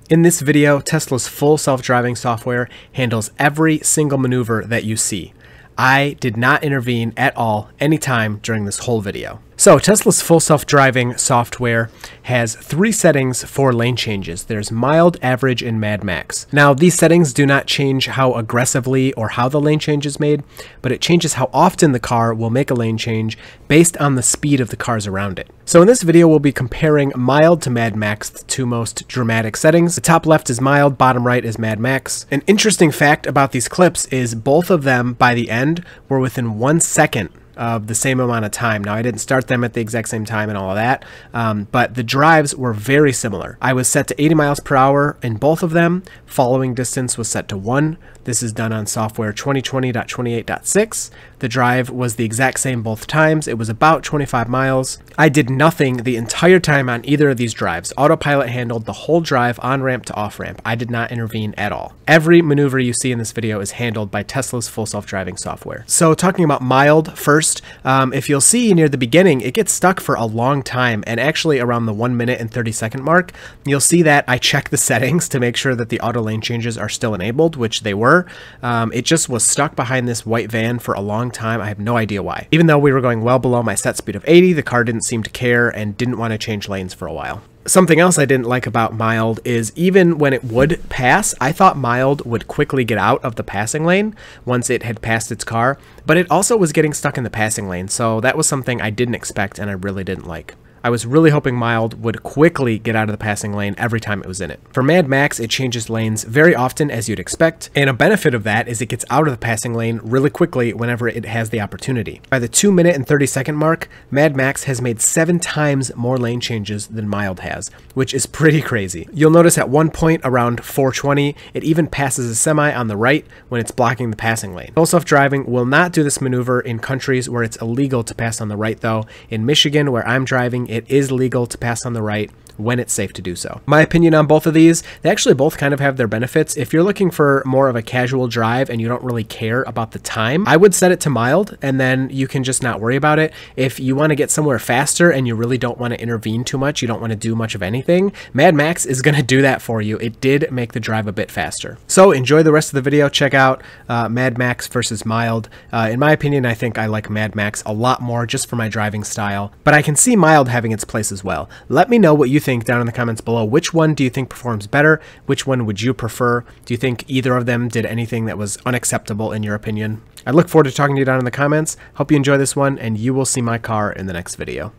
In this video, Tesla's full self-driving software handles every single maneuver that you see. I did not intervene at all anytime during this whole video. So Tesla's full self-driving software has 3 settings for lane changes. There's mild, average, and mad max. Now these settings do not change how aggressively or how the lane change is made, but it changes how often the car will make a lane change based on the speed of the cars around it. So in this video we'll be comparing mild to mad max, the 2 most dramatic settings. The top left is mild, bottom right is mad max. An interesting fact about these clips is both of them by the end were within 1 second of the same amount of time. Now I didn't start them at the exact same time and all of that, but the drives were very similar. I was set to 80 miles per hour in both of them. Following distance was set to 1. This is done on software 2020.28.6. The drive was the exact same both times. It was about 25 miles. I did nothing the entire time on either of these drives. Autopilot handled the whole drive on-ramp to off-ramp. I did not intervene at all. Every maneuver you see in this video is handled by Tesla's full self-driving software. So talking about mild first, if you'll see near the beginning, it gets stuck for a long time, and actually around the 1 minute and 30 second mark, you'll see that I check the settings to make sure that the auto lane changes are still enabled, which they were. It just was stuck behind this white van for a long time. I have no idea why. Even though we were going well below my set speed of 80, the car didn't seem to care and didn't want to change lanes for a while. Something else I didn't like about mild is even when it would pass, I thought mild would quickly get out of the passing lane once it had passed its car, but it also was getting stuck in the passing lane, so that was something I didn't expect and I really didn't like. I was really hoping mild would quickly get out of the passing lane every time it was in it. For Mad Max, it changes lanes very often, as you'd expect, and a benefit of that is it gets out of the passing lane really quickly whenever it has the opportunity. By the 2 minute and 30 second mark, Mad Max has made 7 times more lane changes than mild has, which is pretty crazy. You'll notice at one point around 420, it even passes a semi on the right when it's blocking the passing lane. Full self-driving will not do this maneuver in countries where it's illegal to pass on the right though. In Michigan, where I'm driving, it is legal to pass on the right when it's safe to do so. My opinion on both of these, they actually both kind of have their benefits. If you're looking for more of a casual drive and you don't really care about the time, I would set it to mild and then you can just not worry about it. If you want to get somewhere faster and you really don't want to intervene too much, you don't want to do much of anything, Mad Max is going to do that for you. It did make the drive a bit faster. So enjoy the rest of the video. Check out Mad Max versus mild. In my opinion, I think I like Mad Max a lot more just for my driving style, but I can see mild having its place as well. Let me know what you think down in the comments below. Which one do you think performs better? Which one would you prefer? Do you think either of them did anything that was unacceptable in your opinion? I look forward to talking to you down in the comments. Hope you enjoy this one, and you will see my car in the next video.